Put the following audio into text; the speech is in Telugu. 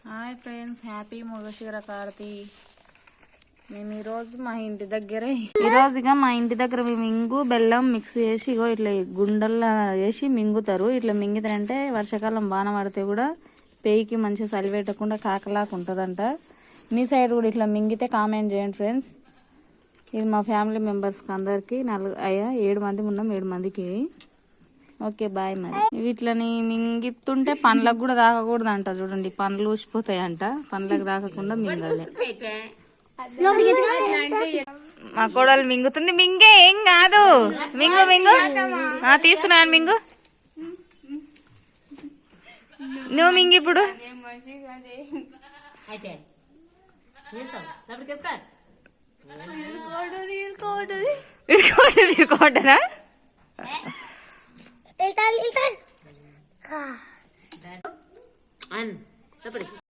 Hi friends, happy Mrigashira Karthi. మేము ఈరోజు మా ఇంటి దగ్గరే మా ఇంటి దగ్గర మేము ఇంగు బెల్లం మిక్స్ చేసి ఇగో ఇట్లా గుండెల్లో వేసి మింగుతారు. ఇట్లా మింగితే వర్షాకాలం వాన పడితే కూడా పేయికి మంచిగా చలి పెట్టకుండా కాకలాగా ఉంటుందంట. మీ సైడ్ కూడా ఇట్లా మింగితే కామెంట్ చేయండి ఫ్రెండ్స్. ఇది మా ఫ్యామిలీ మెంబర్స్కి అందరికి 7 మంది ఉన్నాం, 7 మందికి. Okay bye. మరి వీటిని మింగిస్తుంటే పండ్లకు కూడా తాగకూడదు అంట. చూడండి, పండ్లు ఊసిపోతాయంట. పండ్లకు తాగకుండా మింగాలి. మా కోడలు మింగుతుంది. మింగే ఏం కాదు. మింగు మింగు తీస్తున్నాను. మింగు నువ్వు మింగి ఇప్పుడు. ఇరుకోటనా